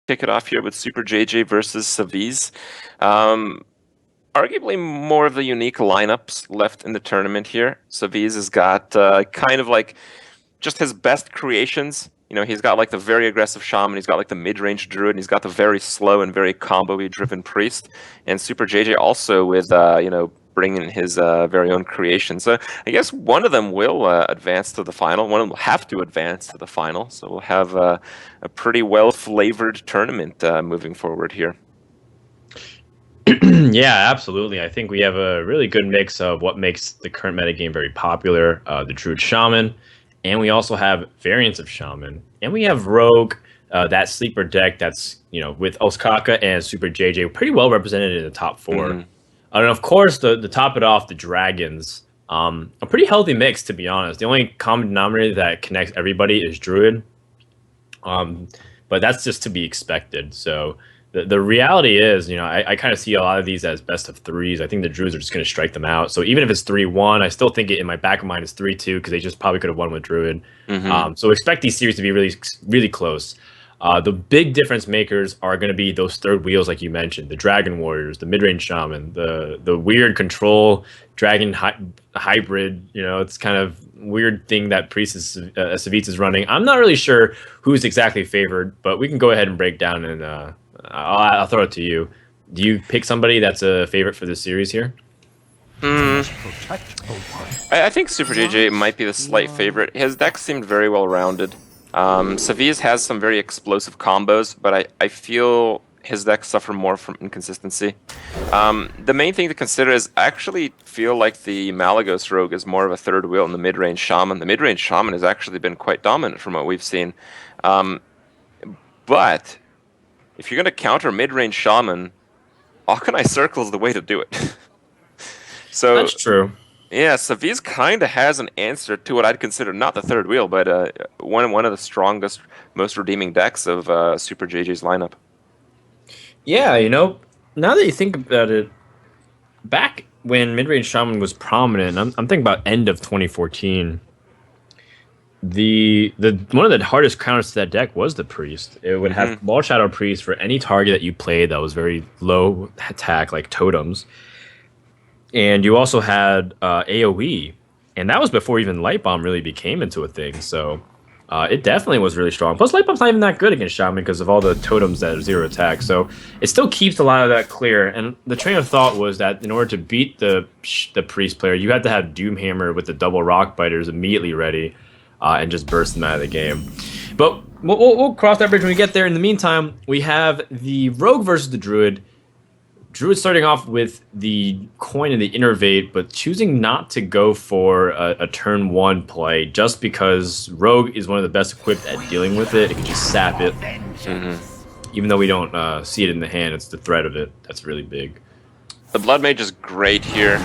kick it off here with SuperJJ versus Savjz. Arguably more of the unique lineups left in the tournament here. Savjz has got kind of like just his best creations. You know, he's got like the very aggressive shaman, he's got like the mid-range druid, and he's got the very slow and very combo-y driven priest. And SuperJJ also with, you know, bringing his very own creation. So I guess one of them will advance to the final. One of them will have to advance to the final. So we'll have a pretty well-flavored tournament moving forward here. Yeah, absolutely. I think we have a really good mix of what makes the current metagame very popular, the Druid Shaman, and we also have variants of Shaman, and we have Rogue, that sleeper deck that's, you know, with Ostkaka and SuperJJ pretty well represented in the top four. Mm-hmm. And of course, to top it off, the Dragons, a pretty healthy mix, to be honest. The only common denominator that connects everybody is Druid, but that's just to be expected. So the reality is, you know, I kind of see a lot of these as best of threes. I think the Druids are just going to strike them out. So even if it's 3-1, I still think it in my back of mind is 3-2 because they just probably could have won with Druid. Mm-hmm. So expect these series to be really, really close. The big difference makers are going to be those third wheels, like you mentioned, the Dragon Warriors, the mid-range Shaman, the weird control Dragon hybrid. You know, it's kind of weird thing that Savjz is running. I'm not really sure who's exactly favored, but we can go ahead and break down and I'll throw it to you. Do you pick somebody that's a favorite for this series here? I think SuperJJ might be the slight favorite. His deck seemed very well rounded. Savjz has some very explosive combos, but I feel his decks suffer more from inconsistency. The main thing to consider is I actually feel like the Malygos Rogue is more of a third wheel in the mid-range Shaman. The mid-range Shaman has actually been quite dominant from what we've seen. But if you're going to counter mid-range Shaman, Archon Circle is the way to do it. So that's true. Yeah, Savjz kind of has an answer to what I'd consider not the third wheel, but one of the strongest, most redeeming decks of SuperJJ's lineup. Yeah, you know, now that you think about it, back when mid-range Shaman was prominent, I'm thinking about end of 2014. The one of the hardest counters to that deck was the Priest. It would have Ball Shadow Priest for any target that you played that was very low attack, like totems. And you also had AoE, and that was before even Light Bomb really became into a thing. So it definitely was really strong. Plus, Light Bomb's not even that good against Shaman because of all the totems that are zero attack. So it still keeps a lot of that clear. And the train of thought was that in order to beat the Priest player, you had to have Doomhammer with the double Rock Biters immediately ready and just burst them out of the game. But we'll cross that bridge when we get there. In the meantime, we have the Rogue versus the Druid. Druid starting off with the coin and the Innervate, but choosing not to go for a turn 1 play just because Rogue is one of the best equipped at dealing with it. It can just sap it. Even though we don't see it in the hand, it's the threat of it that's really big. The Blood Mage is great here.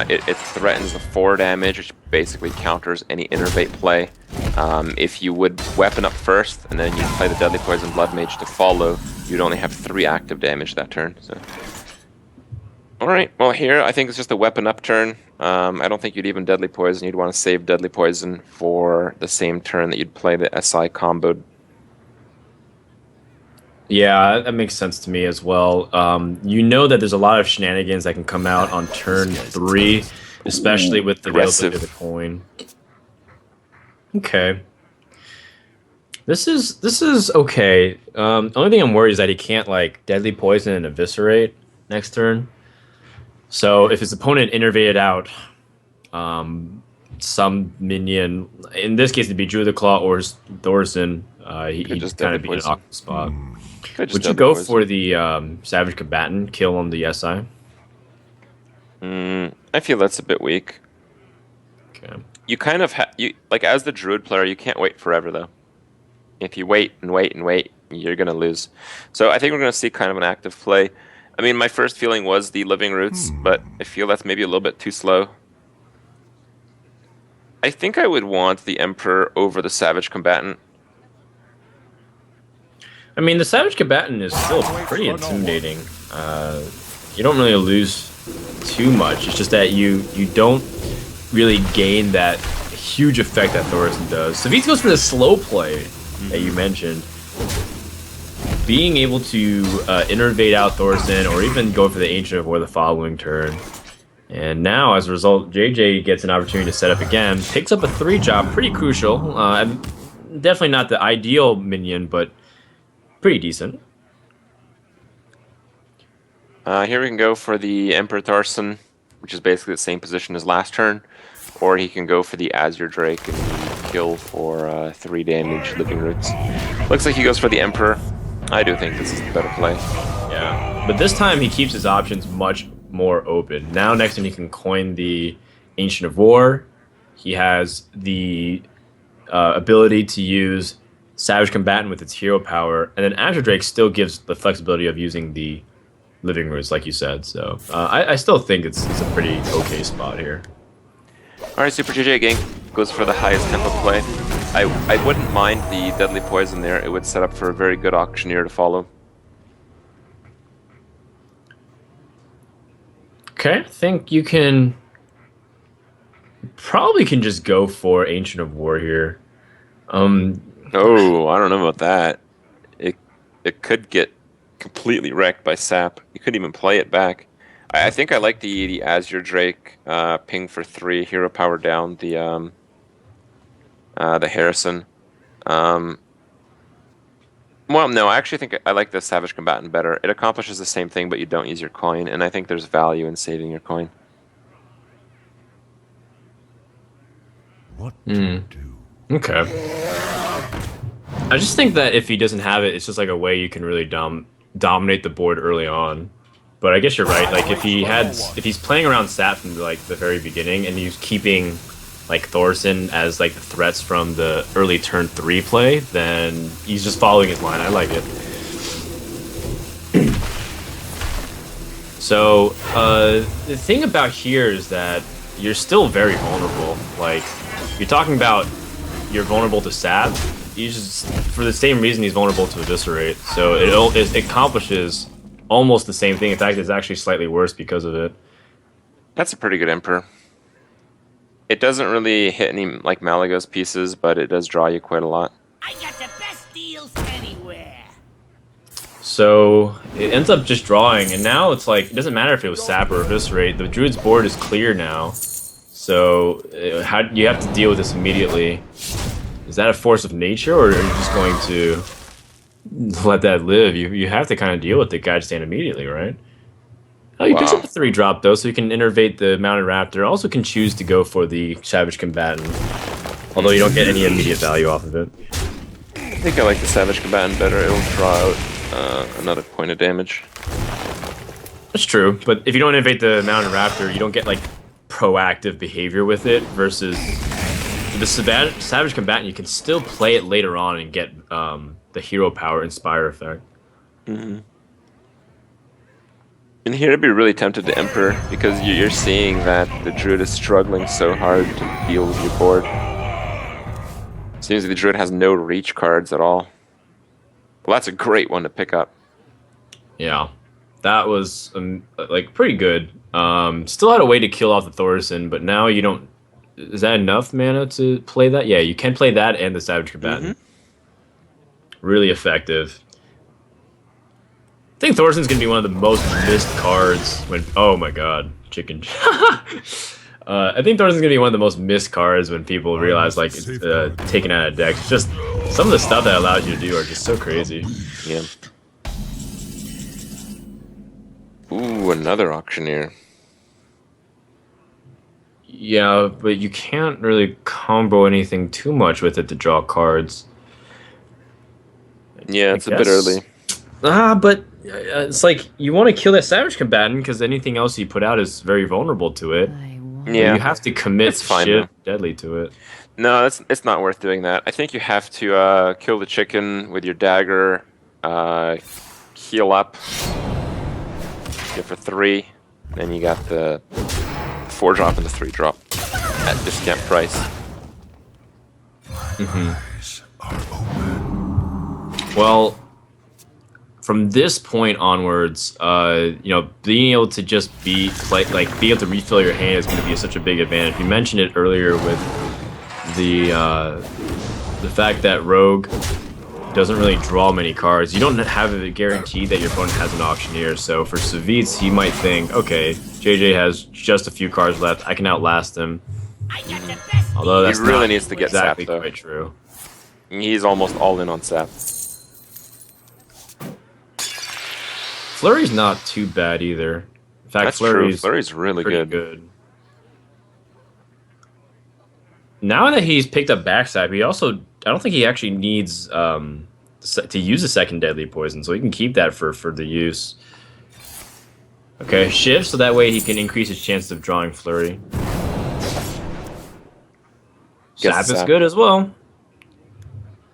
It threatens the 4 damage, which basically counters any Innervate play. If you would weapon up first, and then you play the Deadly Poison Blood Mage to follow, you'd only have 3 active damage that turn. So. Alright, well here I think it's just a weapon up turn. I don't think you'd even Deadly Poison. You'd want to save Deadly Poison for the same turn that you'd play the SI comboed. Yeah, that makes sense to me as well. You know that there's a lot of shenanigans that can come out on turn 3, especially with the availability of the coin. Okay. This is okay. Only thing I'm worried is that he can't like Deadly Poison and Eviscerate next turn. So if his opponent innervated out some minion, in this case it'd be Druid of the Claw or Thorson, he'd just kind of be in an awkward spot. Would you go for the Savage Combatant kill on the SI? I feel that's a bit weak. Okay. You kind of like as the Druid player, you can't wait forever though. If you wait and wait and wait, you're gonna lose. So I think we're gonna see kind of an active play. I mean, my first feeling was the Living Roots, but I feel that's maybe a little bit too slow. I think I would want the Emperor over the Savage Combatant. I mean, the Savage Combatant is still pretty intimidating. You don't really lose too much. It's just that you don't really gain that huge effect that Thorson does. Savjz goes for the slow play that you mentioned. being able to innervate out Thorson or even go for the Ancient of War the following turn. And now, as a result, JJ gets an opportunity to set up again, picks up a 3-drop, pretty crucial. Definitely not the ideal minion, but pretty decent. Here we can go for the Emperor Thorson, which is basically the same position as last turn. Or he can go for the Azure Drake and kill for 3 damage, Living Roots. Looks like he goes for the Emperor. I do think this is the better play. Yeah, but this time he keeps his options much more open. Now next time he can coin the Ancient of War. He has the ability to use Savage Combatant with its hero power, and then Azure Drake still gives the flexibility of using the Living Roots, like you said. So I still think it's a pretty okay spot here. Alright, SuperJJ gang goes for the highest tempo play. I wouldn't mind the Deadly Poison there. It would set up for a very good Auctioneer to follow. Okay, I think you can... Probably can just go for Ancient of War here. Oh, I don't know about that. It could get completely wrecked by Sap. You couldn't even play it back. I think I like the Azure Drake ping for 3, hero power down the Harrison. Well, no, I actually think I like the Savage Combatant better. It accomplishes the same thing, but you don't use your coin, and I think there's value in saving your coin. What to do? Okay. I just think that if he doesn't have it, it's just like a way you can really dominate the board early on. But I guess you're right. Like if he's playing around Sap from like the very beginning, and he's keeping like Thorson as like the threats from the early turn 3 play, then he's just following his line. I like it. So the thing about here is that you're still very vulnerable. Like you're talking about you're vulnerable to Sap. He's just, for the same reason he's vulnerable to Eviscerate. So it accomplishes almost the same thing. In fact, it's actually slightly worse because of it. That's a pretty good Emperor. It doesn't really hit any like Malagos pieces, but it does draw you quite a lot. I got the best deals anywhere. So it ends up just drawing, and now it's like it doesn't matter if it was Sap or Eviscerate. The Druid's board is clear now, so how you have to deal with this immediately. Is that a force of nature, or are you just going to let that live? You have to kind of deal with the Guide Stand immediately, right? Oh, you picks up a 3-drop though, so you can innervate the Mounted Raptor. Also can choose to go for the Savage Combatant, although you don't get any immediate value off of it. I think I like the Savage Combatant better. It'll draw out another point of damage. That's true, but if you don't innovate the Mounted Raptor, you don't get like proactive behavior with it, versus the Savage Combatant, you can still play it later on and get the hero power Inspire effect. Mm-hmm. And here I'd be really tempted to Emperor, because you're seeing that the Druid is struggling so hard to deal with your board. Seems like the Druid has no reach cards at all. Well, that's a great one to pick up. Yeah, that was like pretty good. Still had a way to kill off the Thorson, but now you don't. Is that enough mana to play that? Yeah, you can play that and the Savage Combatant. Mm-hmm. Really effective. I think Thorson's gonna be one of the most missed cards when. Oh my god, chicken. I think Thorson's gonna be one of the most missed cards when people realize like it's taken out of decks. It's just some of the stuff that allows you to do are just so crazy. Yeah. Ooh, another Auctioneer. Yeah, but you can't really combo anything too much with it to draw cards. Yeah, it's a bit early. But it's like you want to kill that Savage Combatant because anything else you put out is very vulnerable to it. Yeah, you have to commit it's fine, shit deadly to it. No, it's not worth doing that. I think you have to kill the chicken with your dagger, heal up, get for 3, then you got the 4-drop and the 3-drop at discount price. Well, from this point onwards, being able to just be able to refill your hand is going to be such a big advantage. You mentioned it earlier with the fact that Rogue doesn't really draw many cards. You don't have a guarantee that your opponent has an auctioneer. So for Savjz, he might think, okay, JJ has just a few cards left. I can outlast him. I got the best Although that's He really not needs to get exactly sapped, though. quite true. He's almost all in on sap. Flurry's not too bad either. In fact, That's true. Flurry's really pretty good. Now that he's picked up backstab, he also I don't think he actually needs to use a second deadly poison, so he can keep that for the use. Okay, shift so that way he can increase his chance of drawing Flurry. Sap is good as well.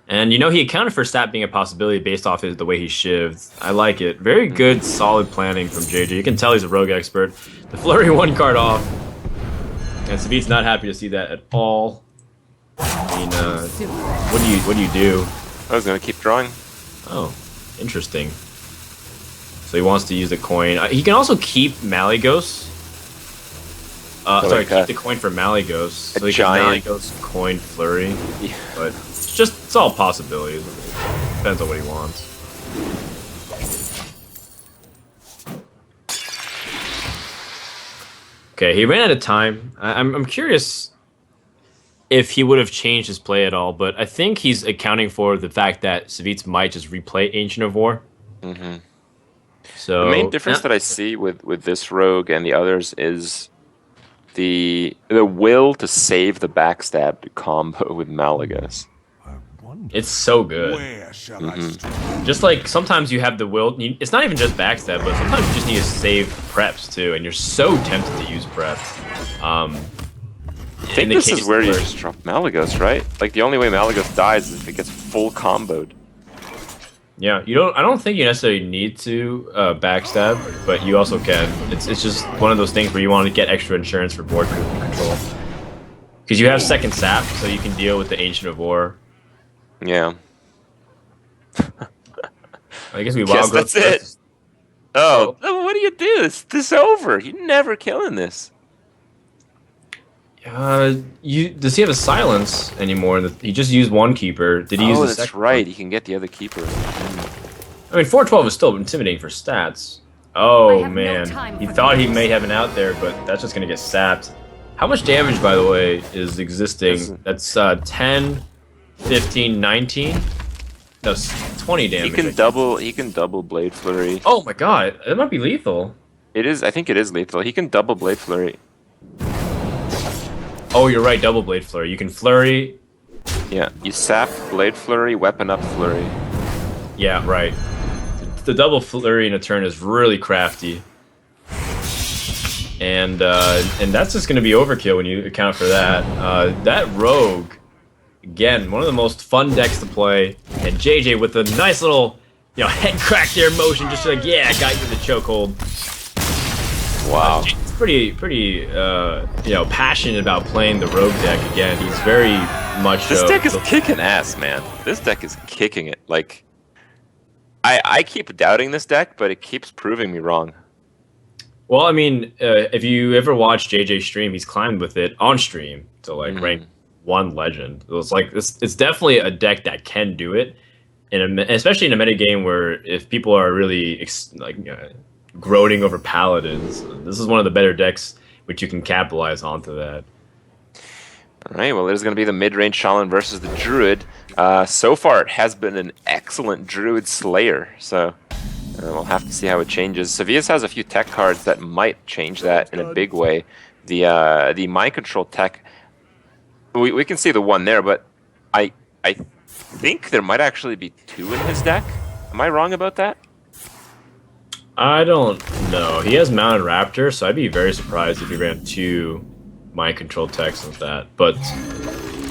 And you know he accounted for Sap being a possibility based off the way he shivved. I like it. Very good, solid planning from JJ. You can tell he's a rogue expert. The Flurry 1 card off. And Savjz not happy to see that at all. I mean, what do you do? I was gonna keep drawing. Oh, interesting. So he wants to use the coin. He can also keep Malygos. Sorry, keep the coin for Malygos. So he can Malygos, coin, Flurry. Yeah. But it's all possibilities. Depends on what he wants. Okay, he ran out of time. I'm curious if he would have changed his play at all, but I think he's accounting for the fact that Savjz might just replay Ancient of War. Mm-hmm. So the main difference that I see with this rogue and the others is the will to save the backstab to combo with Malygos. It's so good. Where shall I strike? Just like sometimes you have the will. It's not even just backstab, but sometimes you just need to save preps too, and you're so tempted to use preps. I think this is where you just drop Malygos, right? Like the only way Malygos dies is if it gets full comboed. Yeah, you don't. I don't think you necessarily need to backstab, but you also can. It's just one of those things where you want to get extra insurance for board control. Because you have second sap, so you can deal with the Ancient of War. Yeah. I guess we Yes, that's it. Oh, what do you do? This over. You're never killing this. Does he have a silence anymore? He just used one keeper. Did he use the second? Oh, that's right. He can get the other keeper. I mean, 412 is still intimidating for stats. Oh man, he thought he may have an out there, but that's just gonna get sapped. How much damage, by the way, is existing? That's 10, 15, 19. That's 20 damage. He can double Blade Flurry. Oh my god, that might be lethal. It is. I think it is lethal. He can double Blade Flurry. Oh, you're right. Double Blade Flurry. You can Flurry. Yeah, you sap Blade Flurry, weapon up Flurry. Yeah, right. The double Flurry in a turn is really crafty. And that's just going to be overkill when you account for that. That Rogue, again, one of the most fun decks to play. And JJ with a nice little, head crack there motion, just like, yeah, I got you in the chokehold. Wow. He's pretty, passionate about playing the Rogue deck again. He's very much. This deck is kicking ass, man. This deck is kicking it. Like, I keep doubting this deck, but it keeps proving me wrong. Well, I mean, if you ever watch JJ stream, he's climbed with it on stream to rank 1 legend. So it's like it's definitely a deck that can do it, especially in a meta game where if people are really gloating over paladins, this is one of the better decks which you can capitalize onto that. All right, well, there's going to be the mid-range Shaman versus the Druid. So far, it has been an excellent Druid Slayer, so we'll have to see how it changes. Savjz has a few tech cards that might change that in a big way. The Mind Control tech, we can see the one there, but I think there might actually be 2 in his deck. Am I wrong about that? I don't know. He has Mounted Raptor, so I'd be very surprised if he ran 2 Mind Control techs with that. But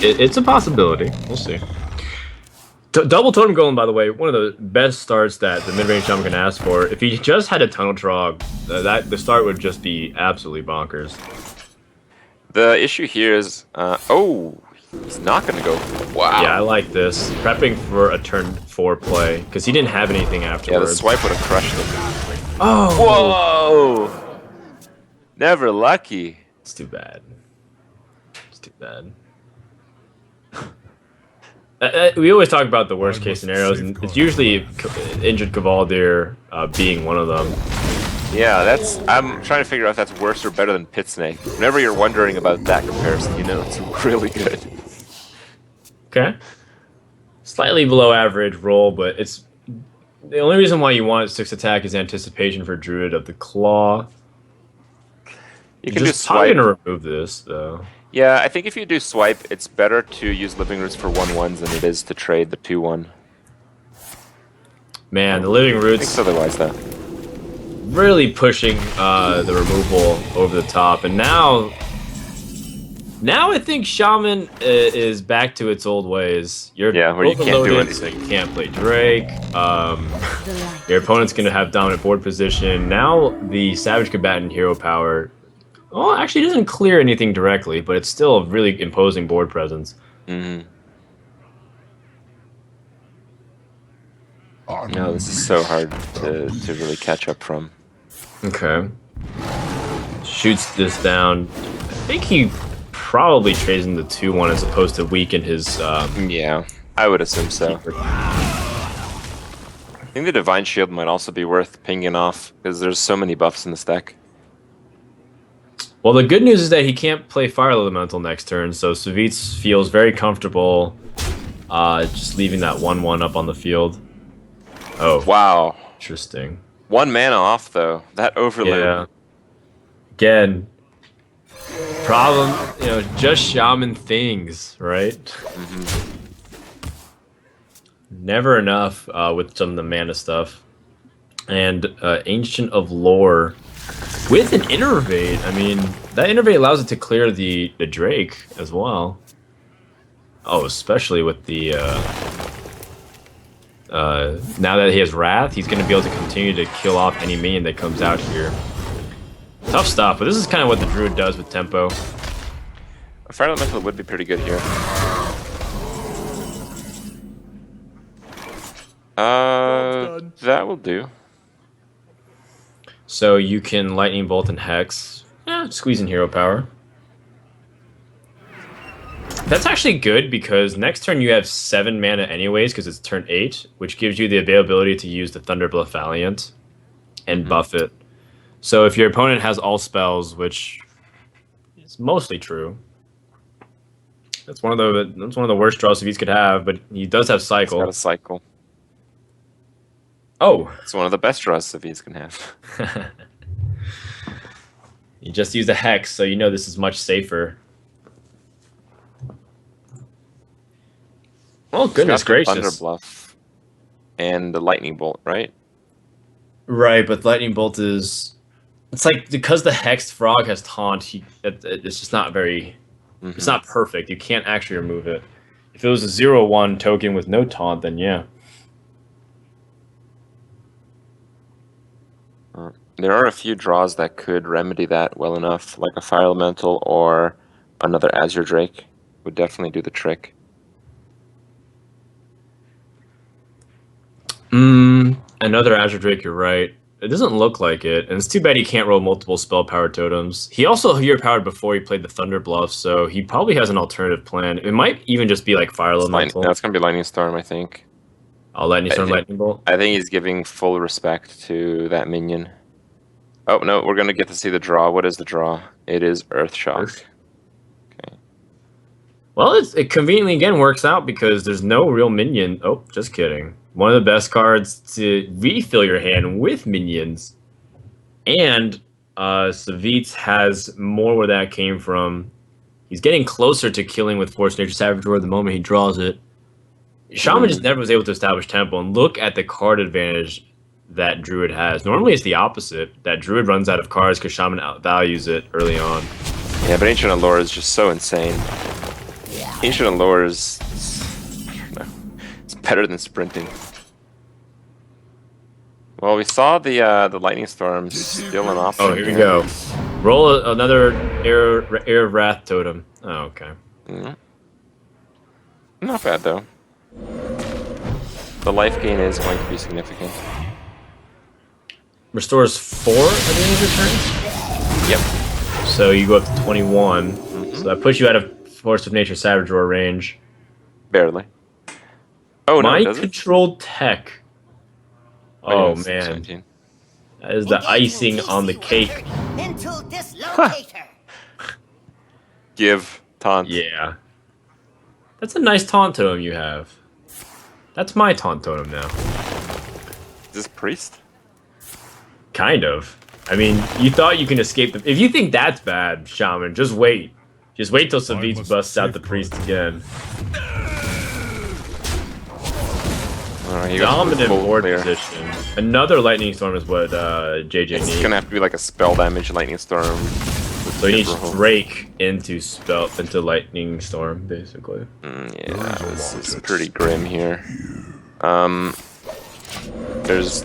it's a possibility. We'll see. Double Totem Golem, by the way, one of the best starts that the mid-range Shaman can ask for. If he just had a Tunnel Trog, the start would just be absolutely bonkers. The issue here is, he's not going to go. Wow. Yeah, I like this. Prepping for a turn 4 play, because he didn't have anything afterwards. Yeah, the swipe would have crushed him. Oh! Whoa! Never lucky. It's too bad. It's too bad. We always talk about the worst case scenarios, and it's usually injured Cavaldir being one of them. Yeah, I'm trying to figure out if that's worse or better than Pit Snake. Whenever you're wondering about that comparison, you know it's really good. Okay. Slightly below average roll, but it's the only reason why you want 6 attack is anticipation for Druid of the Claw. You can just probably gonna remove this though. Yeah, I think if you do swipe, it's better to use Living Roots for 1/1s than it is to trade the 2/1. Man, the Living Roots. Thanks otherwise, though. Really pushing the removal over the top, and now I think Shaman is back to its old ways. You're where you can't do anything. So you can't play Drake. Your opponent's gonna have dominant board position. Now the Savage Combatant hero power. Well, actually, it doesn't clear anything directly, but it's still a really imposing board presence. Mm-hmm. No, this is so hard to really catch up from. Okay. Shoots this down. I think he probably trades in the 2/1 as opposed to weaken his... Yeah, I would assume so. I think the Divine Shield might also be worth pinging off, because there's so many buffs in this deck. Well, the good news is that he can't play Fire Elemental next turn, so Savjz feels very comfortable just leaving that 1/1 up on the field. Oh. Wow. Interesting. 1 mana off, though. That overload. Yeah. Again, problem, just Shaman things, right? Mm-hmm. Never enough with some of the mana stuff. And Ancient of Lore with an Innervate. I mean, that Innervate allows it to clear the Drake as well. Oh, especially with the... now that he has Wrath, he's going to be able to continue to kill off any minion that comes out here. Tough stuff, but this is kind of what the Druid does with tempo. A Fire Elemental would be pretty good here. That will do. So you can Lightning Bolt and Hex. Squeeze in hero power. That's actually good because next turn you have 7 mana anyways because it's turn 8, which gives you the availability to use the Thunderbluff Valiant and buff it. So if your opponent has all spells, which is mostly true, that's one of the worst draws Savjz could have, but he does have Cycle. He's got a Cycle. Oh! It's one of the best draws Savjz can have. You just use the Hex, so you know this is much safer. Oh, goodness gracious. Thunderbluff and the Lightning Bolt, right? Right, but Lightning Bolt is... It's like, because the Hexed Frog has Taunt, it's just not very... It's not perfect. You can't actually remove it. If it was a 0/1 token with no Taunt, then yeah. There are a few draws that could remedy that well enough, like a Fire Elemental or another Azure Drake would definitely do the trick. Another Azure Drake, you're right. It doesn't look like it, and it's too bad he can't roll multiple spell power totems. He also hero powered before he played the Thunder Bluff, so he probably has an alternative plan. It might even just be like Fire Elemental. No, it's gonna be Lightning Storm, I think. Oh, Lightning Storm, Lightning Bolt? I think he's giving full respect to that minion. Oh, no, we're gonna get to see the draw. What is the draw? It is Earthshock. Okay. Well, it conveniently, again, works out because there's no real minion. Oh, just kidding. One of the best cards to refill your hand with minions. And Savjz has more where that came from. He's getting closer to killing with Force Nature Saboteur the moment he draws it. Shaman just never was able to establish tempo, and look at the card advantage that Druid has. Normally it's the opposite, that Druid runs out of cards because Shaman outvalues it early on. Yeah, but Ancient Allure is just so insane. Ancient Allure is... it's better than sprinting. Well, we saw the Lightning Storm still an option. Oh, here we go. Roll another Air of Wrath totem. Oh, okay. Not bad, though. The life gain is going to be significant. Restores 4 at the end of your turn? Yep. So you go up to 21. So that puts you out of Force of Nature Saboteur range. Barely. Oh no, Mind does it? controlled tech. Oh, yeah, Oh it's man, 17. that is the icing on the cake. Into dislocator. Give taunt. Yeah. That's a nice taunt totem you have. That's my taunt totem now. Is this priest? Kind of. I mean, you thought you can escape the... If you think that's bad, Shaman, just wait. Just wait till Savjz busts out the priest again. Alright, you got Dominant full board clear. position. Another lightning storm is what JJ It's needs. gonna have to be like a spell damage lightning storm. So he needs Skipper. Drake into lightning storm, basically. Yeah, this is pretty grim here. There's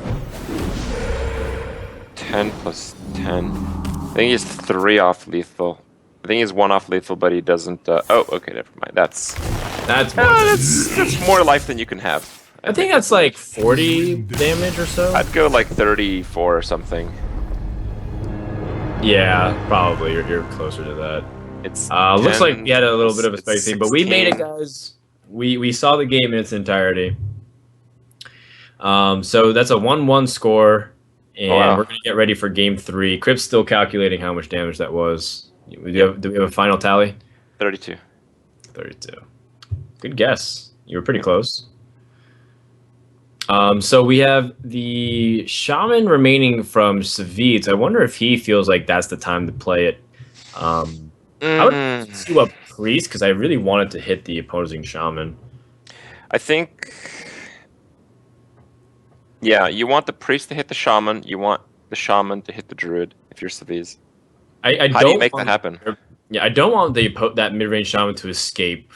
10 plus 10. I think he's 3 off lethal. I think he's 1 off lethal, but he doesn't. Oh, okay, never mind. That's more life than you can have. I think that's like 40 damage or so. I'd go like 34 or something. Yeah, probably. You're closer to that. It's looks 10, like we had a little bit of a it's spike thing, but we made it, 16. guys. We saw the game in its entirety. So that's a 1-1 score, and Wow. we're gonna get ready for game 3. Crip's still calculating how much damage that was. Do we have a final tally? 32. 32. Good guess. You were pretty close. So we have the Shaman remaining from Savjz. I wonder if he feels like that's the time to play it. I would do a priest because I really wanted to hit the opposing Shaman. I think, yeah, you want the priest to hit the shaman. You want the shaman to hit the druid. If you're Savjz, I how don't do you make want, that happen? Yeah, I don't want that mid-range Shaman to escape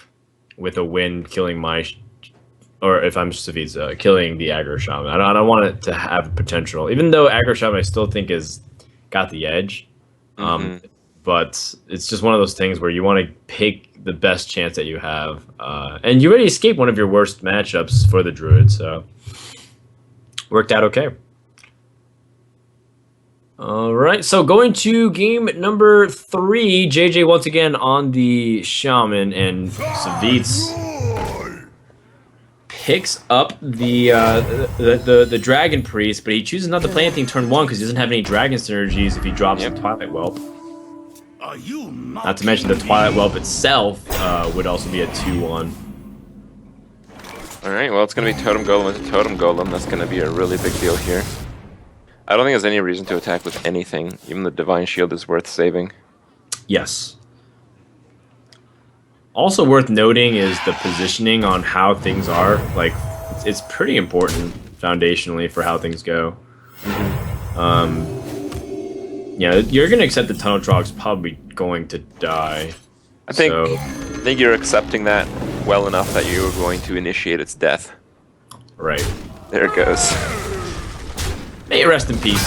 with a win, killing my, or if I'm Savjz, killing the aggro Shaman. I don't want it to have potential, even though aggro Shaman I still think is got the edge. But it's just one of those things where you want to pick the best chance that you have, and you already escaped one of your worst matchups for the druid, so worked out okay. All right, so going to game number 3, JJ once again on the Shaman, and Savjz picks up the Dragon Priest, but he chooses not to play anything turn 1 because he doesn't have any Dragon synergies if he drops the Twilight Whelp. Are you Not to mention the Twilight Whelp itself would also be a 2-1. Alright, well, it's going to be Totem Golem into Totem Golem. That's going to be a really big deal here. I don't think there's any reason to attack with anything. Even the Divine Shield is worth saving. Yes. Also worth noting is the positioning on how things are. Like, it's pretty important foundationally for how things go. Yeah, you're going to accept the Tunnel Trog's probably going to die. I think you're accepting that well enough that you're going to initiate its death. Right. There it goes. May it rest in peace.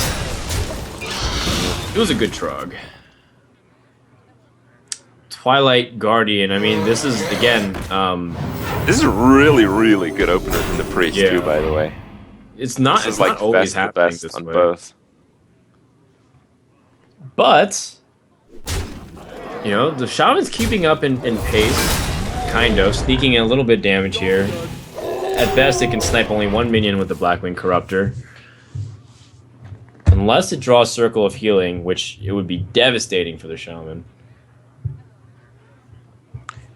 It was a good Trog. Twilight Guardian. I mean, this is, again... This is a really, really good opener from the priest, too, by the way. It's not, This it's is like not always best of happening best this on way. both. But, you know, the Shaman's keeping up in pace, kind of, sneaking in a little bit of damage here. At best, it can snipe only 1 minion with the Blackwing Corruptor. Unless it draws Circle of Healing, which it would be devastating for the Shaman.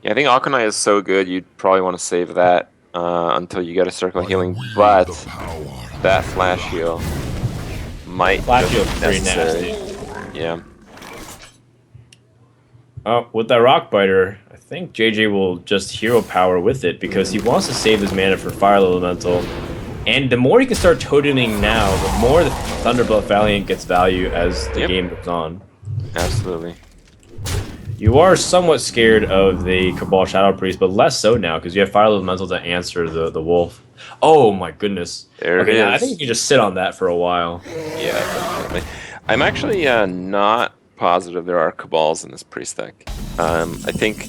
Yeah, I think Akonai is so good, you'd probably want to save that until you get a Circle of Healing, but that Flash Heal might Flash just Heal be is pretty necessary. nasty. Yeah. Oh, with that Rock Biter, I think JJ will just hero power with it because he wants to save his mana for Fire Elemental. And the more he can start toteming now, the more the Thunderbolt Valiant gets value as the game goes on. Absolutely. You are somewhat scared of the Cabal Shadow Priest, but less so now because you have Fire Elemental to answer the Wolf. Oh my goodness. There okay, it now I is. think you can just sit on that for a while. Yeah, definitely. I'm actually not positive there are Cabals in this priest deck. I think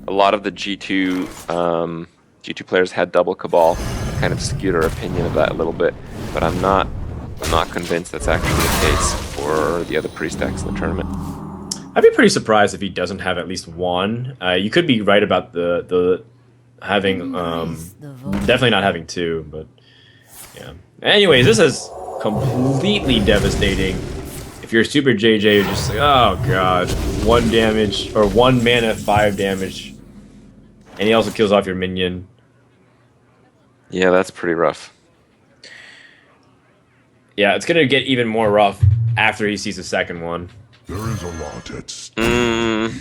a lot of the G2 players had double Cabal, kind of skewed our opinion of that a little bit, but I'm not convinced that's actually the case for the other priest decks in the tournament. I'd be pretty surprised if he doesn't have at least one. You could be right about the having definitely not having 2, but yeah. Anyways, this is completely devastating. If you're Super JJ, you're just like, oh god, 1 damage or 1 mana, 5 damage, and he also kills off your minion. Yeah, that's pretty rough. Yeah, it's gonna get even more rough after he sees the second one. There is a lot at stake.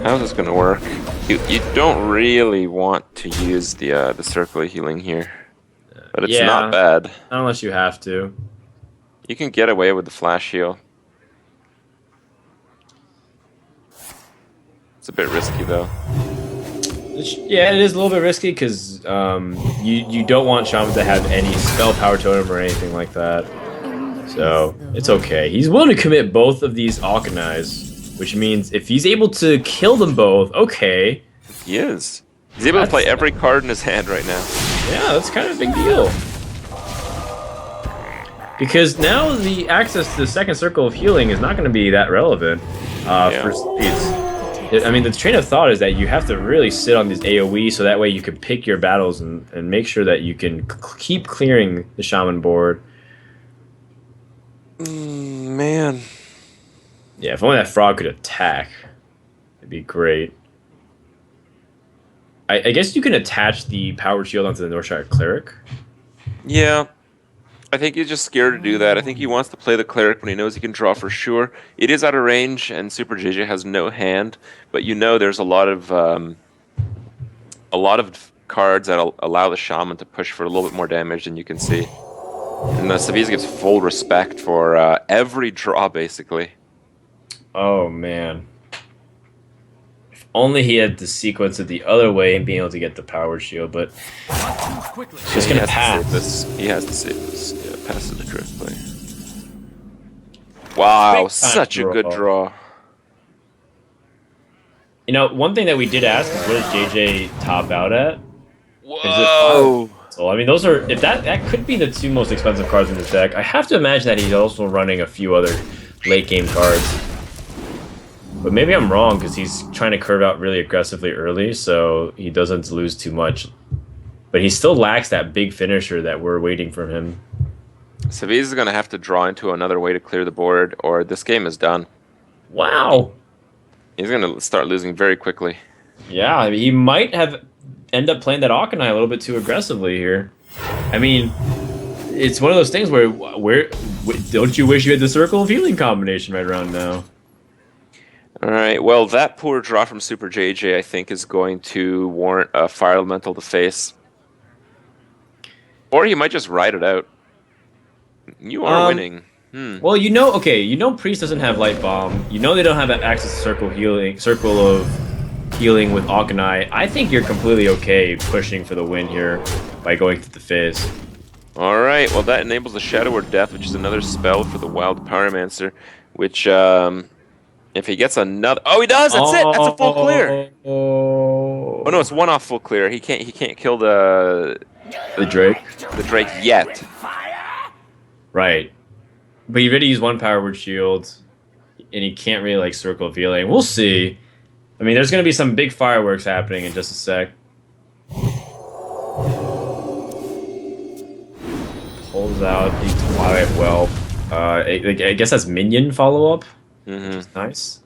How's this gonna work? You don't really want to use the circle of healing here, but it's not bad. Not unless you have to. You can get away with the flash heal. It's a bit risky though. Yeah, it is a little bit risky because you don't want Shaman to have any spell power totem or anything like that. So it's okay. He's willing to commit both of these Alchanize, which means if he's able to kill them both, okay. He is. He's able to play every card in his hand right now. Yeah, that's kind of a big deal. Because now the access to the second circle of healing is not going to be that relevant for speeds. I mean, the train of thought is that you have to really sit on these AoE so that way you can pick your battles and make sure that you can keep clearing the Shaman board. Man. Yeah, if only that frog could attack, it'd be great. I guess you can attach the powered shield onto the Northshire Cleric. Yeah. I think he's just scared to do that. I think he wants to play the Cleric when he knows he can draw for sure. It is out of range, and Super JJ has no hand, but you know there's a lot of cards that allow the Shaman to push for a little bit more damage than you can see. And Savjz gives full respect for every draw, basically. Oh, man. If only he had the sequence it the other way and being able to get the powered shield, but it's just going to pass. He has to save this. Yeah, pass it the correct play. Wow, such a good draw. You know, one thing that we did ask is what does JJ top out at? Whoa! So I mean, those are that could be the 2 most expensive cards in his deck. I have to imagine that he's also running a few other late game cards. But maybe I'm wrong because he's trying to curve out really aggressively early, so he doesn't lose too much. But he still lacks that big finisher that we're waiting from him. Savjz is going to have to draw into another way to clear the board, or this game is done. Wow. He's going to start losing very quickly. Yeah, I mean, he might have end up playing that Archon a little bit too aggressively here. I mean, it's one of those things where don't you wish you had the Circle of Healing combination right around now? All right, well, that poor draw from Super JJ, I think, is going to warrant a Fire Elemental to face. Or he might just ride it out. You are winning. Well, you know Priest doesn't have Light Bomb. You know they don't have access to Circle of Healing with Alchani. I think you're completely okay pushing for the win here by going to the Fizz. All right, well, that enables the Shadow or Death, which is another spell for the Wild Pyromancer, which... if he gets another, he does. That's it. That's a full clear. Oh no, it's one off full clear. He can't kill the Drake. The Drake yet. Right, but he already used 1 power word shield, and he can't really like Circle of Healing. We'll see. I mean, there's gonna be some big fireworks happening in just a sec. Pulls out the Twilight Whelp. I guess that's minion follow up. Mm-hmm. Nice.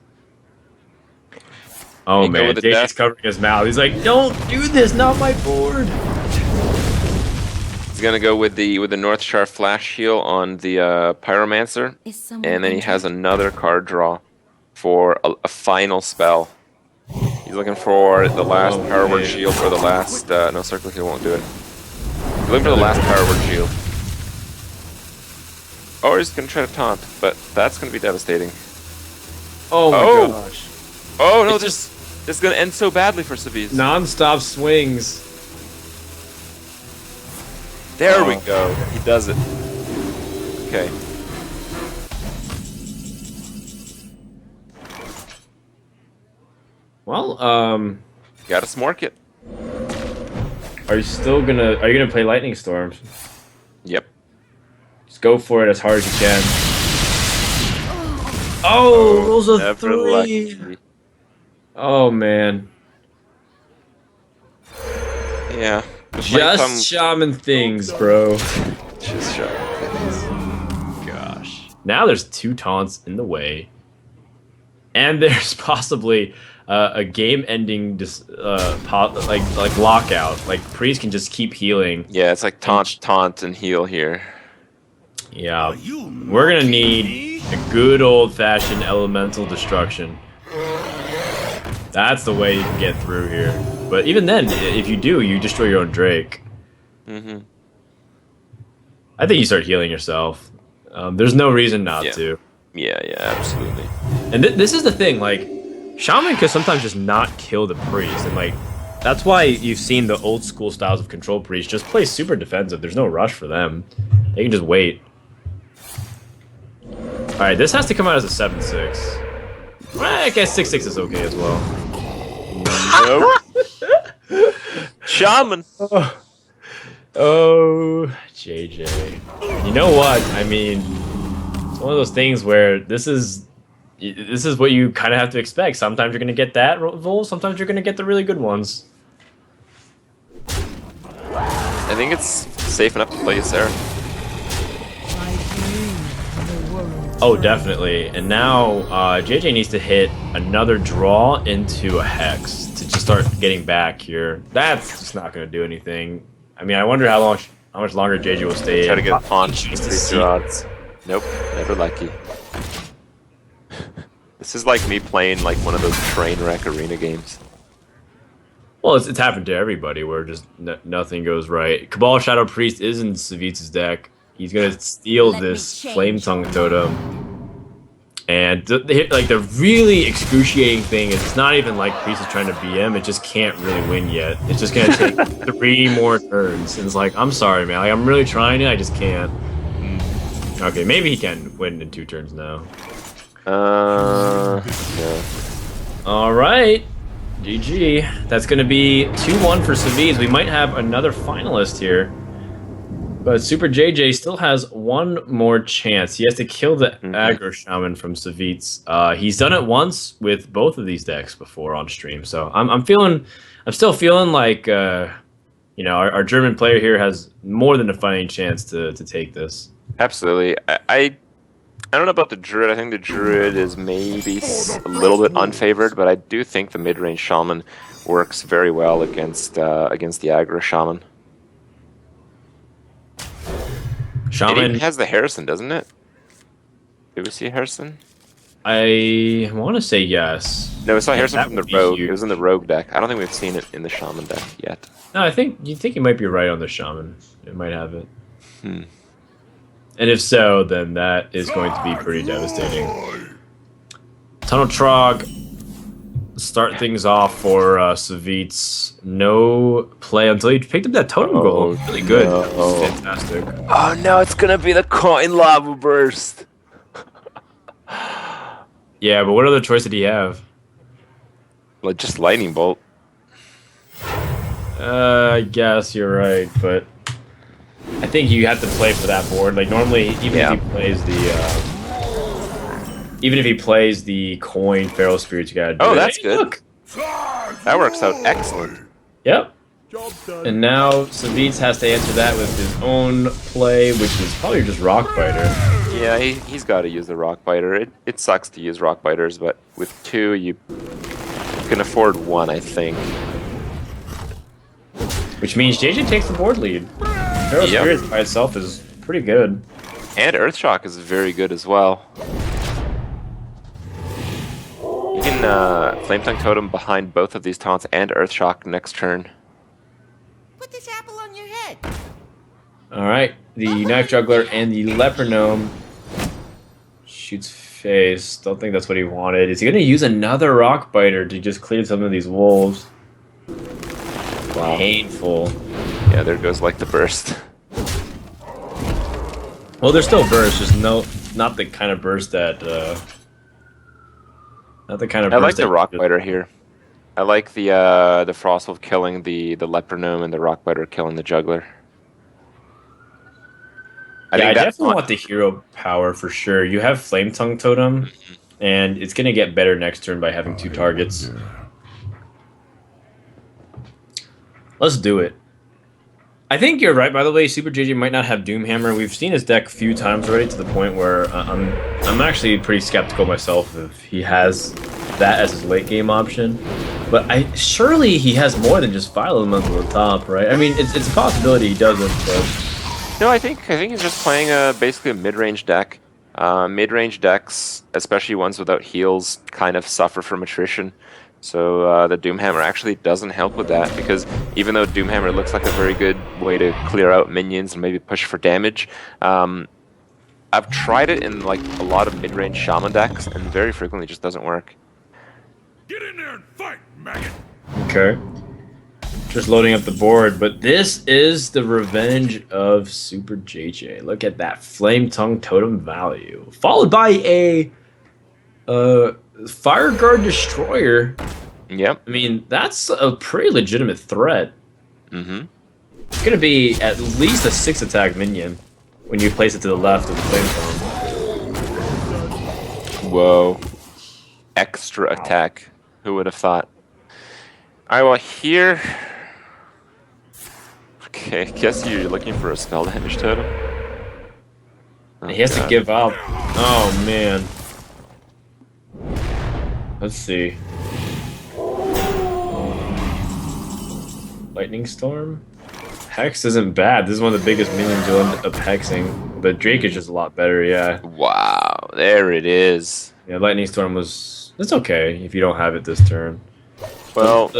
Oh man, JJ's covering his mouth. He's like, "Don't do this, not my board." He's gonna go with the Northshire Flash Heal on the Pyromancer, and then he has another card draw for a final spell. He's looking for the last Power Word Shield or the last no, Circle Heal won't do it. He's looking for the last Power Word Shield. Or he's gonna try to taunt, but that's gonna be devastating. Oh my gosh. Oh no, this is gonna end so badly for Savjz. Non-stop swings. There we go. He does it. Okay. Well, gotta smork it. Are you gonna play Lightning Storms? Yep. Just go for it as hard as you can. Oh, those are 3. Lucky. Oh man. Yeah. Just shaman things, bro. Just shaman things. Gosh. Now there's 2 taunts in the way. And there's possibly a game-ending like lockout. Like Priest can just keep healing. Yeah, it's like taunt, and heal here. Yeah, we're gonna need a good old-fashioned elemental destruction. That's the way you can get through here. But even then, if you do, you destroy your own Drake. Mm-hmm. I think you start healing yourself. There's no reason not to. Yeah, absolutely. And this is the thing, like, Shaman could sometimes just not kill the Priest, and like, that's why you've seen the old school styles of Control Priest just play super defensive. There's no rush for them. They can just wait. Alright, this has to come out as a 7-6. Well, I guess 6-6 is okay as well. Nope. Shaman! Oh, JJ. You know what? I mean, it's one of those things where this is what you kind of have to expect. Sometimes you're going to get that Vol, sometimes you're going to get the really good ones. I think it's safe enough to play Sarah. Oh, definitely. And now JJ needs to hit another draw into a Hex to just start getting back here. That's just not going to do anything. I mean, I wonder how much longer JJ will stay. Try to get a punch. Draws. Nope, never lucky. This is like me playing like one of those train wreck arena games. Well, it's happened to everybody where just nothing goes right. Cabal Shadow Priest is in Savjz's deck. He's gonna steal this Flame Tongue Totem. And the really excruciating thing is it's not even like Priest is trying to BM, it just can't really win yet. It's just gonna take 3 more turns. And it's like, I'm sorry, man. Like, I'm really trying it, I just can't. Okay, maybe he can win in 2 turns now. Yeah. Alright. GG. That's gonna be 2-1 for Savjz. We might have another finalist here. But SuperJJ still has 1 more chance. He has to kill the aggro shaman from Savjz. He's done it once with both of these decks before on stream. So I'm still feeling like you know, our German player here has more than a fighting chance to take this. Absolutely. I don't know about the Druid. I think the Druid is maybe a little bit unfavored, but I do think the mid-range Shaman works very well against the aggro Shaman. Shaman it even has the Harrison, doesn't it? Did we see Harrison? I want to say yes. No, we saw Harrison from the Rogue. Huge. It was in the Rogue deck. I don't think we've seen it in the Shaman deck yet. No, you think you might be right on the Shaman. It might have it. And if so, then that is going to be pretty devastating. Tunnel Trog start things off for Savjz. No play until he picked up that Totem Golem. Really good. No. Fantastic. Oh no, it's gonna be the coin lava burst. Yeah, but what other choice did he have? Like just lightning bolt. I guess you're right, but I think you have to play for that board. Like normally, even if he plays the coin Feral Spirit, you gotta do it. That's hey, good. Look. That works out excellent. Yep. And now Savjz has to answer that with his own play, which is probably just Rock Biter. Yeah, he's got to use the Rock Biter. It sucks to use Rock Biters, but with 2, you can afford 1, I think. Which means JJ takes the board lead. Feral Spirit by itself is pretty good. And Earthshock is very good as well. You can Flame Tongue Totem behind both of these taunts and Earthshock next turn. Put this apple on your head. Alright, the Knife Juggler and the Leper Gnome shoots face. Don't think that's what he wanted. Is he going to use another Rock Biter to just clear some of these wolves? Wow. Painful. Yeah, there goes like the burst. Well, there's still burst, just not the kind of burst that not the kind of burst. I like the Rock Biter here. I like the Frostwolf killing the Leper Gnome and the Rock Biter killing the Juggler. I definitely want the hero power for sure. You have Flame Tongue Totem, and it's gonna get better next turn by having 2 targets. Let's do it. I think you're right. By the way, SuperJJ might not have Doomhammer. We've seen his deck a few times already, to the point where I'm actually pretty skeptical myself if he has that as his late game option. But surely he has more than just Fire Elemental at the top, right? I mean, it's a possibility he doesn't. But No, I think he's just playing basically a mid-range deck. Mid-range decks, especially ones without heals, kind of suffer from attrition. So the Doomhammer actually doesn't help with that, because even though Doomhammer looks like a very good way to clear out minions and maybe push for damage, I've tried it in like a lot of mid-range Shaman decks, and very frequently it just doesn't work. Get in there and fight, maggot! okay. Just loading up the board, but this is the revenge of SuperJJ. Look at that Flame Tongue Totem value, followed by a Fire Guard Destroyer. Yep. I mean, that's a pretty legitimate threat. Mm-hmm. It's gonna be at least a 6-attack minion when you place it to the left of the Flame Tongue. Whoa. Extra attack. Who would have thought? Alright, well here... Okay, guess you're looking for a spell damage totem. Oh, He has to give up. Oh, man. Let's see. Lightning Storm? Hex isn't bad. This is one of the biggest minions you'll end up hexing. But Drake is just a lot better, yeah. Wow, there it is. Yeah, Lightning Storm was... It's okay if you don't have it this turn. Well...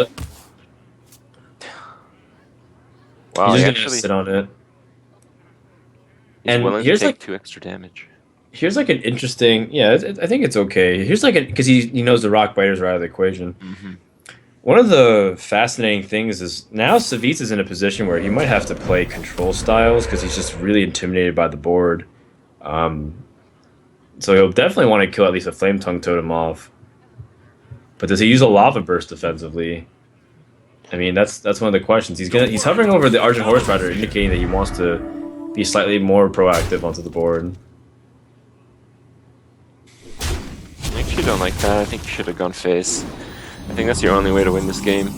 Wow, He's he just actually gonna sit on it. he's and willing to here's take like 2 extra damage. Here's like an interesting, yeah. I think it's okay. Here's like because he knows the rock biters are out of the equation. Mm-hmm. One of the fascinating things is now Savjz is in a position where he might have to play control styles because he's just really intimidated by the board. So he'll definitely want to kill at least a Flame Tongue Totem off. But does he use a Lava Burst defensively? I mean, that's one of the questions. He's hovering over the Argent Horse Rider, indicating that he wants to be slightly more proactive onto the board. I actually don't like that. I think you should have gone face. I think that's your only way to win this game.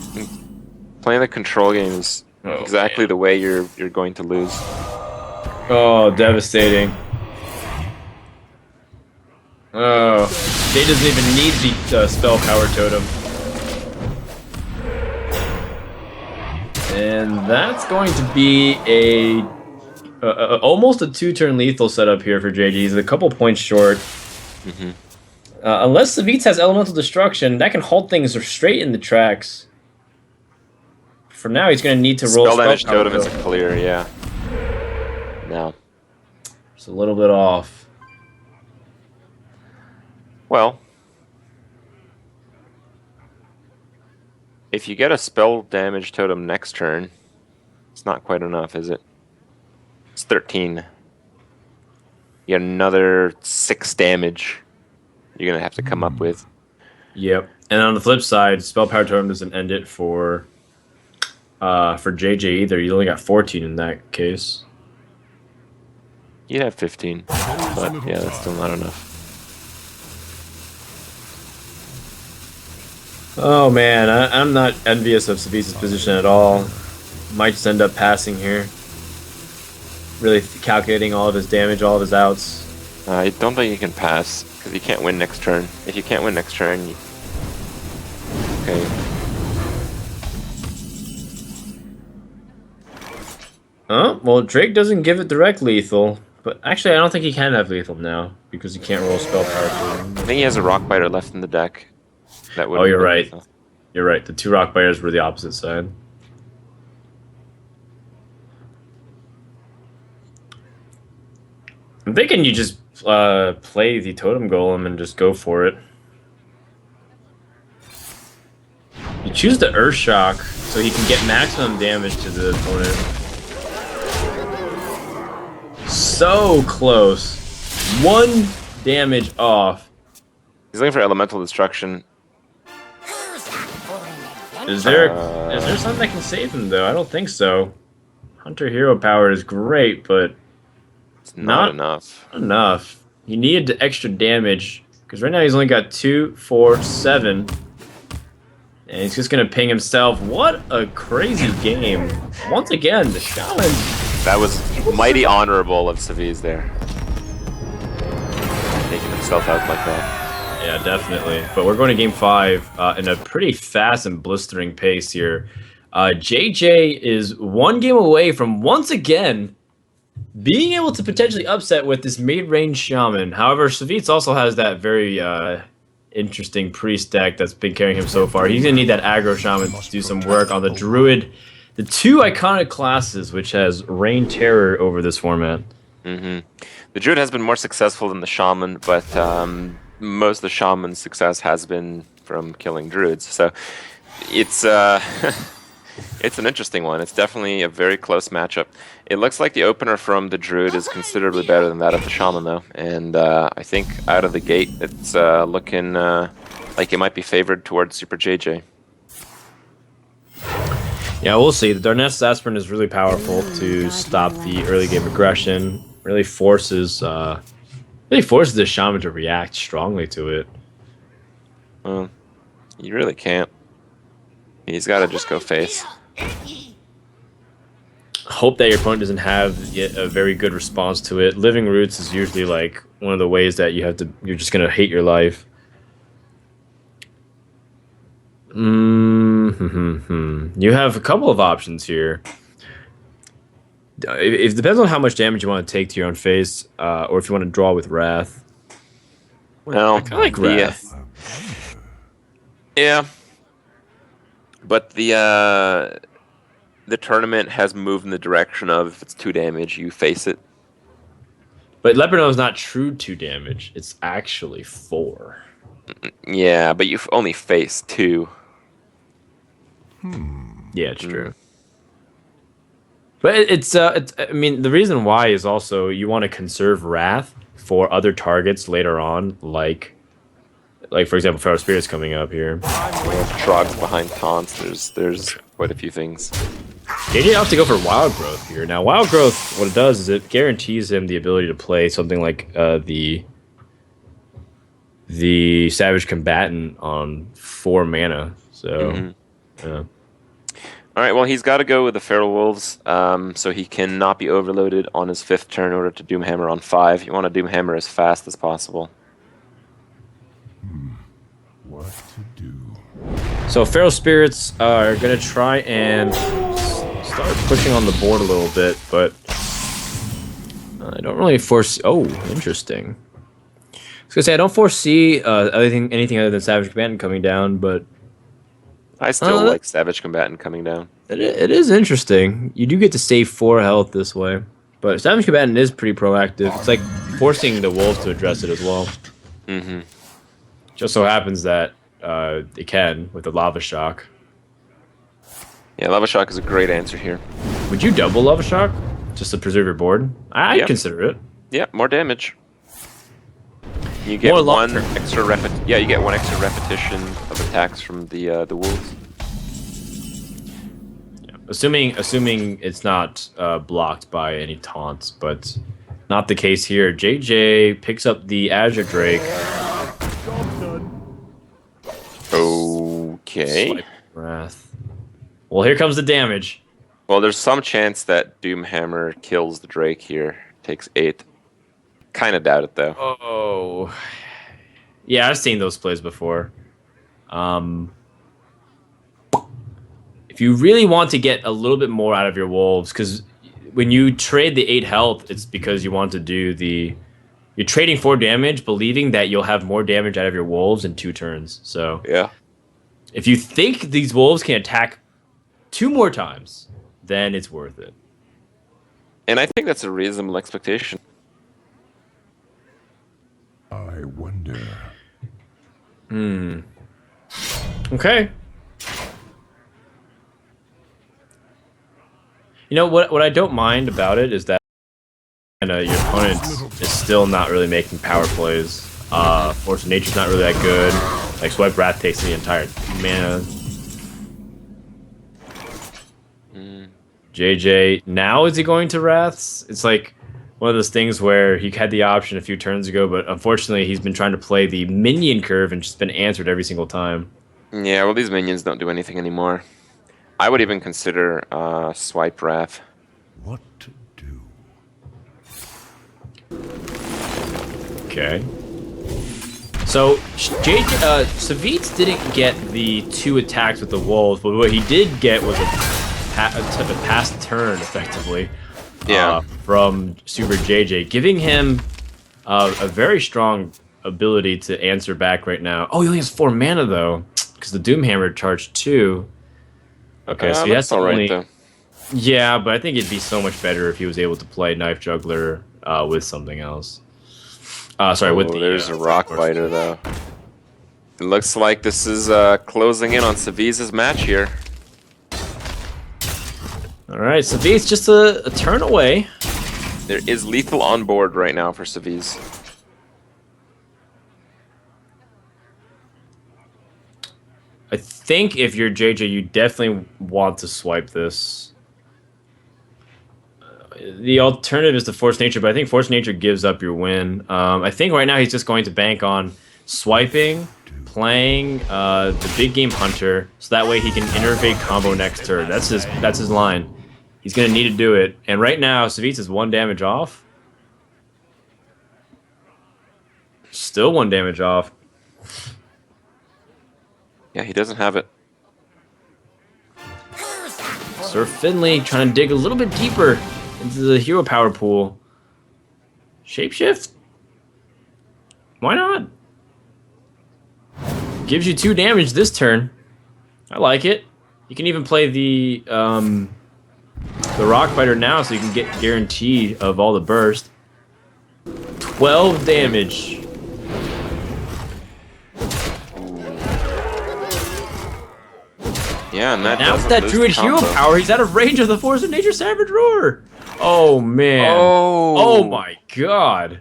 Playing the control game is exactly the way you're going to lose. Oh, devastating. Oh, Jay doesn't even need the spell power totem. And that's going to be a almost a 2-turn lethal setup here for JG. He's a couple points short. Mm-hmm. Unless Savjz has Elemental Destruction, that can hold things straight in the tracks. For now, he's going to need to roll Spell damage power, totem is though. a clear, yeah. No. It's a little bit off. Well, if you get a spell damage totem next turn, it's not quite enough, is it? It's 13. You get another 6 damage you're going to have to come up with. Yep. And on the flip side, Spell Power Totem doesn't end it for JJ either. You only got 14 in that case. You'd have 15, but yeah, that's still not enough. Oh man, I'm not envious of Savjz's position at all. Might just end up passing here. Really calculating all of his damage, all of his outs. I don't think you can pass, because you can't win next turn. If you can't win next turn, you... Okay. Oh, well, Drake doesn't give it direct lethal. But actually, I don't think he can have lethal now, because he can't roll spell power to him. I think he has a rock biter left in the deck. That would. Oh, you're right. You're right. The 2 rock biters were the opposite side. I'm thinking you just play the Totem Golem and just go for it. You choose the Earth Shock so he can get maximum damage to the opponent. So close. 1 damage off. He's looking for elemental destruction. Is there something that can save him though? I don't think so. Hunter hero power is great, but It's not enough. enough. He needed the extra damage because right now he's only got 2, 4, 7, And he's just gonna ping himself. What a crazy game. Once again, the Shaman. That was mighty honorable of Savjz there. Taking himself out like that. Yeah, definitely. But we're going to game 5 in a pretty fast and blistering pace here. JJ is one game away from once again being able to potentially upset with this mid-range Shaman. However, Savjz also has that very interesting priest deck that's been carrying him so far. He's going to need that aggro Shaman to do some work on the Druid. The two iconic classes which has reigned terror over this format. The Druid has been more successful than the Shaman, but most of the Shaman's success has been from killing Druids. So it's it's an interesting one. It's definitely a very close matchup. It looks like the opener from the Druid is considerably better than that of the Shaman, though. And I think out of the gate, it's looking like it might be favored towards SuperJJ. Yeah, we'll see. The Darnell's Aspirin is really powerful to stop the early game aggression. Really forces the Shaman to react strongly to it. You really can't. He's got to just go face. Hope that your opponent doesn't have yet a very good response to it. Living Roots is usually like one of the ways that you're just gonna hate your life. You have a couple of options here. It depends on how much damage you want to take to your own face, or if you want to draw with Wrath. Well, I like Wrath. Yeah. But the tournament has moved in the direction of if it's 2 damage, you face it. But Leperno is not true 2 damage. It's actually 4. Yeah, but you've only faced 2. Yeah, it's true. But it's I mean, the reason why is also you want to conserve Wrath for other targets later on, like for example, Feral Spirit's coming up here. Trogs behind taunts. There's quite a few things. JJ opts to go for Wild Growth here. Now, Wild Growth, what it does is it guarantees him the ability to play something like the Savage Combatant on 4 mana. So, yeah. All right, well, he's got to go with the Feral Wolves, so he cannot be overloaded on his 5th turn in order to Doomhammer on 5. You want to Doomhammer as fast as possible. What to do? So Feral Spirits are going to try and start pushing on the board a little bit, but I don't really foresee... Oh, interesting. I was going to say, I don't foresee anything other than Savage Combatant coming down, but... I still like Savage Combatant coming down. It is interesting. You do get to save 4 health this way. But Savage Combatant is pretty proactive. It's like forcing the Wolves to address it as well. Just so happens that they can with the Lava Shock. Yeah, Lava Shock is a great answer here. Would you double Lava Shock just to preserve your board? I'd consider it. Yeah, more damage. You get More one extra you get 1 extra repetition of attacks from the wolves. Yeah. Assuming it's not blocked by any taunts, but not the case here. JJ picks up the Azure Drake. Okay. Swipe Wrath. Well, here comes the damage. Well, there's some chance that Doomhammer kills the Drake here. Takes 8. Kind of doubt it, though. Oh. Yeah, I've seen those plays before. If you really want to get a little bit more out of your Wolves, because when you trade the 8 health, it's because you want to do the... You're trading 4 damage, believing that you'll have more damage out of your Wolves in 2 turns. So yeah, if you think these Wolves can attack 2 more times, then it's worth it. And I think that's a reasonable expectation. I wonder. Okay. You know what I don't mind about it is that your opponent is still not really making power plays. Force of Nature's not really that good. Like Swipe Wrath takes the entire mana. JJ, now is he going to Wraths? It's like one of those things where he had the option a few turns ago, but unfortunately he's been trying to play the minion curve and just been answered every single time. Yeah, well, these minions don't do anything anymore. I would even consider Swipe Wrath. What to do? Okay. So Savjz didn't get the 2 attacks with the wolves, but what he did get was a past turn, effectively. Yeah. From SuperJJ, giving him a very strong ability to answer back right now. Oh, he only has 4 mana though, because the Doomhammer charged 2. Okay, so he has to only. Though. Yeah, but I think it'd be so much better if he was able to play Knife Juggler with something else. Sorry, with the. There's a Rock Biter though. It looks like this is closing in on Savjz's match here. All right, Savjz just a turn away. There is lethal on board right now for Savjz. I think if you're JJ, you definitely want to swipe this. The alternative is to Force Nature, but I think Force Nature gives up your win. I think right now he's just going to bank on swiping, playing the big game Hunter, so that way he can innervate combo next turn. That's his line. He's going to need to do it. And right now, Savjz is 1 damage off. Still 1 damage off. Yeah, he doesn't have it. Sir Finley trying to dig a little bit deeper into the hero power pool. Shapeshift? Why not? Gives you 2 damage this turn. I like it. You can even play the Rock Biter now, so you can get guarantee of all the burst. 12 damage. Yeah, and that Now with doesn't that lose Druid the hero combo. power, he's out of range of the Force of Nature Savage Roar. Oh man. Oh my god.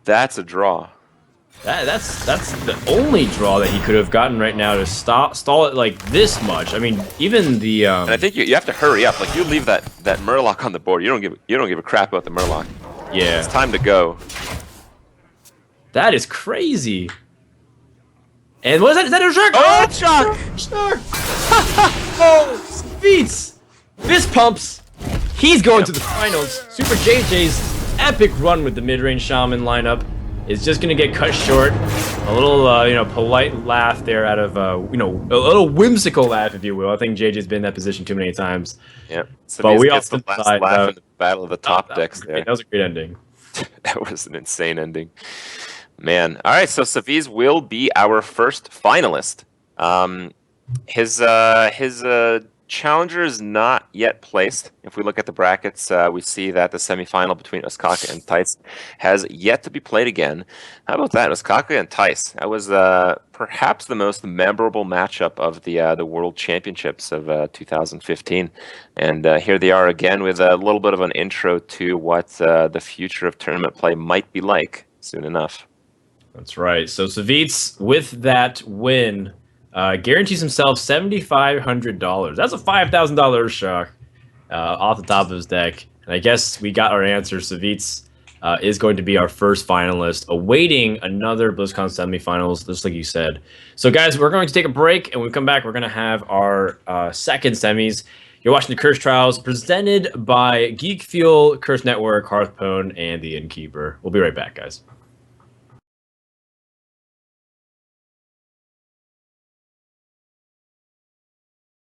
That's a draw. That's the only draw that he could have gotten right now to stall it like this much. I mean, even the And I think you have to hurry up. Like, you leave that Murloc on the board. You don't give a crap about the Murloc. yeah. It's time to go. That is crazy. And what is that? Is that a shark? Oh, shark! Shark! Oh, Savjz! Fist pumps. He's going to the finals. SuperJJ's epic run with the mid-range shaman lineup is just gonna get cut short. A little, polite laugh there out of, a little whimsical laugh, if you will. I think JJ's been in that position too many times. Yeah. So But we gets also the last decide, laugh in the battle of the top That decks was there. great. That was a great ending. That was an insane ending. Man. All right, so Savjz will be our first finalist. His challenger is not yet placed. If we look at the brackets, we see that the semifinal between Uskaka and Tice has yet to be played again. How about that, Uskaka and Tice? That was perhaps the most memorable matchup of the World Championships of 2015. And here they are again with a little bit of an intro to what the future of tournament play might be like soon enough. That's right. So Savjz, with that win, guarantees himself $7,500. That's a $5,000 shock off the top of his deck. And I guess we got our answer. Savjz is going to be our first finalist, awaiting another BlizzCon semifinals, just like you said. So guys, we're going to take a break, and when we come back, we're going to have our second semis. You're watching the Curse Trials, presented by Geek Fuel, Curse Network, Hearthstone, and the Innkeeper. We'll be right back, guys.